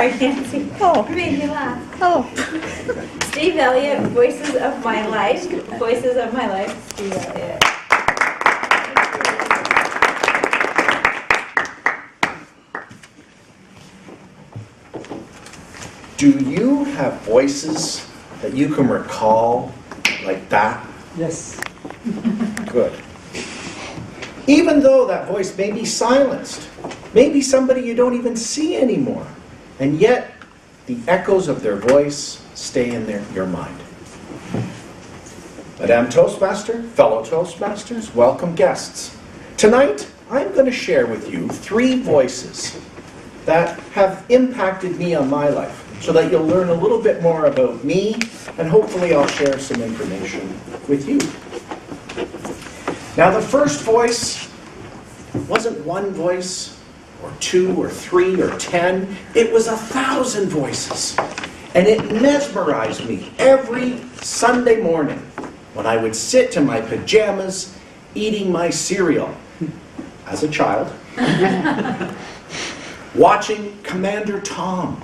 Sorry, Nancy. Oh. You made me laugh. Oh. Steve Elliot, Voices of My Life. Voices of My Life, Steve Elliot. Do you have voices that you can recall like that? Yes. Good. Even though that voice may be silenced, maybe somebody you don't even see anymore, and yet the echoes of their voice stay in your mind. Madame Toastmaster, fellow Toastmasters, welcome guests. Tonight, I'm going to share with you 3 voices that have impacted me on my life, so that you'll learn a little bit more about me, and hopefully I'll share some information with you. Now, the first voice wasn't one voice, or 2, or 3, or 10. It was 1,000 voices. And it mesmerized me every Sunday morning when I would sit in my pajamas eating my cereal as a child, watching Commander Tom,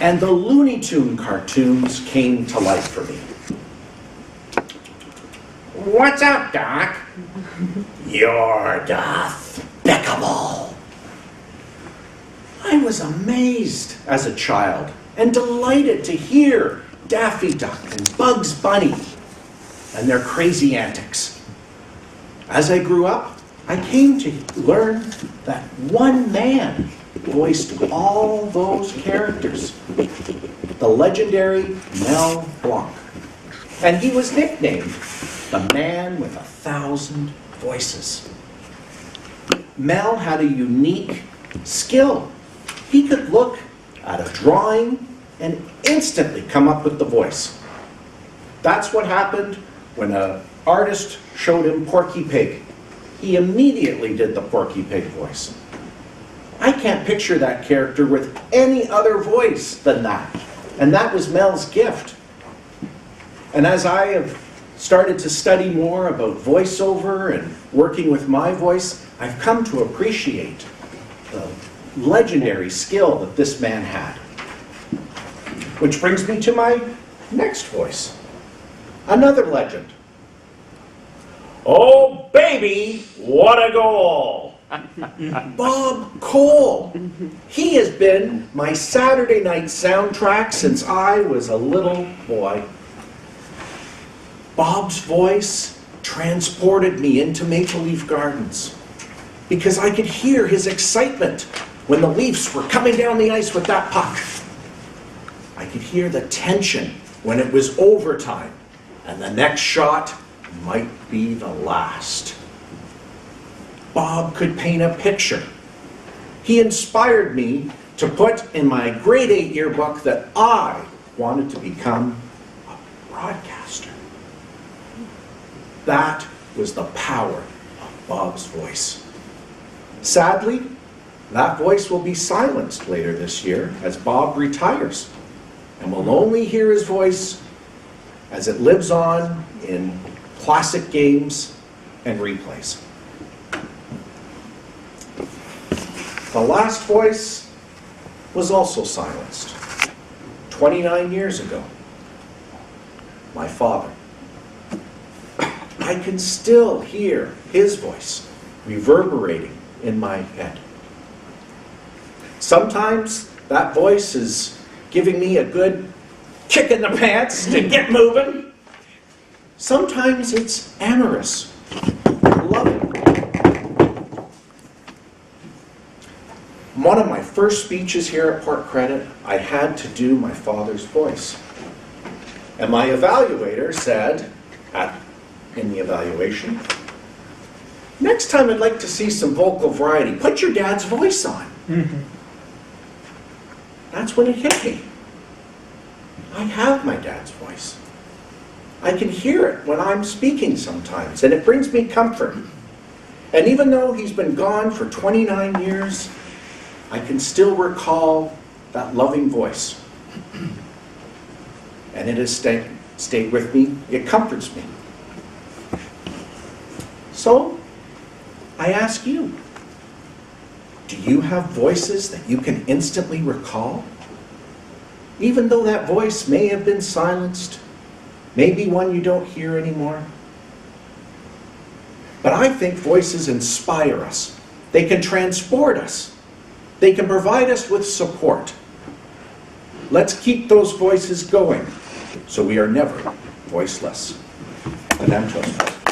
and the Looney Tune cartoons came to life for me. What's up, Doc? You're despicable. I was amazed as a child and delighted to hear Daffy Duck and Bugs Bunny and their crazy antics. As I grew up, I came to learn that one man voiced all those characters, the legendary Mel Blanc. And he was nicknamed the man with 1,000 voices. Mel had a unique skill. He could look at a drawing and instantly come up with the voice. That's what happened when an artist showed him Porky Pig. He immediately did the Porky Pig voice. I can't picture that character with any other voice than that. And that was Mel's gift. And as I have started to study more about voiceover and working with my voice, I've come to appreciate the legendary skill that this man had. Which brings me to my next voice. Another legend. Oh, baby, what a goal! Bob Cole. He has been my Saturday night soundtrack since I was a little boy. Bob's voice transported me into Maple Leaf Gardens because I could hear his excitement when the Leafs were coming down the ice with that puck. I could hear the tension when it was overtime and the next shot might be the last. Bob could paint a picture. He inspired me to put in my grade 8 yearbook that I wanted to become a broadcaster. That was the power of Bob's voice. Sadly, that voice will be silenced later this year as Bob retires, and we'll only hear his voice as it lives on in classic games and replays. The last voice was also silenced 29 years ago. My father. I can still hear his voice reverberating in my head. Sometimes that voice is giving me a good kick in the pants to get moving. Sometimes it's amorous, loving. One of my first speeches here at Port Credit, I had to do my father's voice. And my evaluator said, in the evaluation, next time I'd like to see some vocal variety, put your dad's voice on. Mm-hmm. That's when it hit me. I have my dad's voice. I can hear it when I'm speaking sometimes, and it brings me comfort. And even though he's been gone for 29 years, I can still recall that loving voice. And it has stayed with me. It comforts me. So, I ask you, do you have voices that you can instantly recall? even though that voice may have been silenced, maybe one you don't hear anymore. But I think voices inspire us. They can transport us. They can provide us with support. Let's keep those voices going so we are never voiceless. Madame Toastmaster.